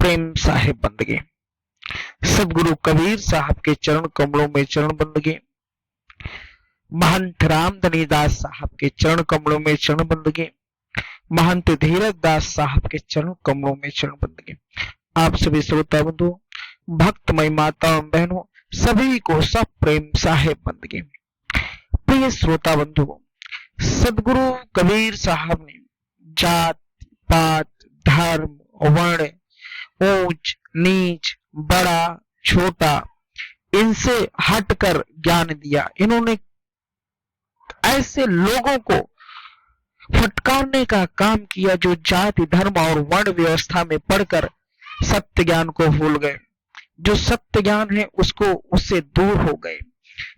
प्रेम साहिब बंदगी। सदगुरु कबीर साहब के चरण कमलों में चरण बंदगी। महंत रामधनी दास साहब के चरण कमलों में चरण बंदगी। महंत धीरज दास साहब के चरण कमलों में चरण बंदगी। आप सभी श्रोता बंधु, भक्तमय माताओं बहनों, सभी को सब प्रेम साहिब बंदगी। प्रिय श्रोता बंधु, सदगुरु कबीर साहब ने जात पात धर्म वर्ण ऊंच नीच बड़ा छोटा इनसे हटकर ज्ञान दिया। इन्होंने ऐसे लोगों को फटकारने का काम किया जो जाति धर्म और वर्ण व्यवस्था में पढ़कर सत्य ज्ञान को भूल गए, जो सत्य ज्ञान है उसको उससे दूर हो गए।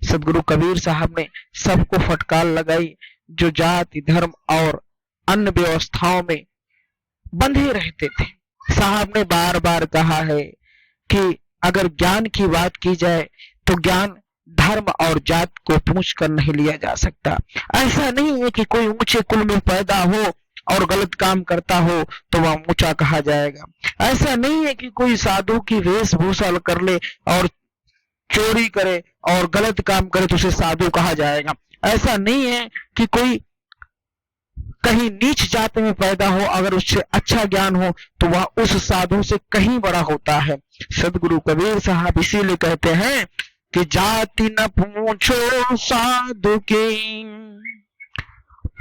सदगुरु कबीर साहब ने सबको फटकार लगाई जो जाति धर्म और अन्य व्यवस्थाओं में बंधे रहते थे। साहब ने बार बार कहा है कि अगर ज्ञान की बात की जाए तो ज्ञान धर्म और जात को पूछ कर नहीं लिया जा सकता। ऐसा नहीं है कि कोई ऊंचे कुल में पैदा हो और गलत काम करता हो तो वह ऊंचा कहा जाएगा। ऐसा नहीं है कि कोई साधु की वेशभूषा कर ले और चोरी करे और गलत काम करे तो उसे साधु कहा जाएगा। ऐसा नहीं है कि कोई कहीं नीच जाति में पैदा हो, अगर उससे अच्छा ज्ञान हो तो वह उस साधु से कहीं बड़ा होता है। सदगुरु कबीर साहब इसीलिए कहते हैं कि जाति न पूछो साधु की,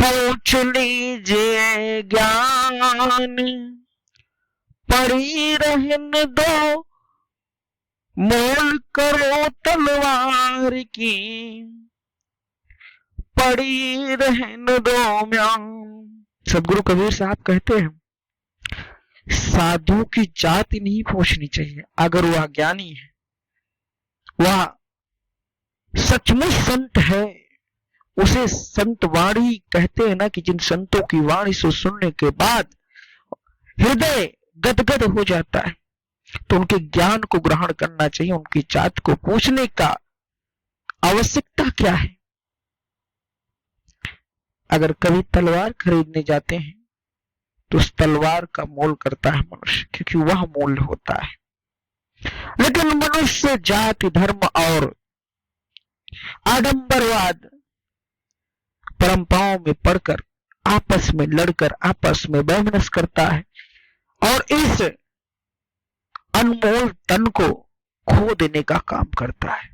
पूछ लीजिए ज्ञान, पड़ी रहने दो मोल करो तलवार की, पड़ी रहने दो म्यान। सदगुरु कबीर साहब कहते हैं साधु की जाति नहीं पूछनी चाहिए। अगर वह ज्ञानी है, वह सचमुच संत है, उसे संत वाणी कहते हैं ना, कि जिन संतों की वाणी से सुनने के बाद हृदय गदगद हो जाता है, तो उनके ज्ञान को ग्रहण करना चाहिए। उनकी जात को पूछने का आवश्यकता क्या है। अगर कभी तलवार खरीदने जाते हैं तो उस तलवार का मोल करता है मनुष्य, क्योंकि वह मूल्य होता है। लेकिन मनुष्य जाति धर्म और आडंबरवाद परंपराओं में पढ़कर आपस में लड़कर आपस में वैमनस्य करता है और इस अनमोल तन को खो देने का काम करता है।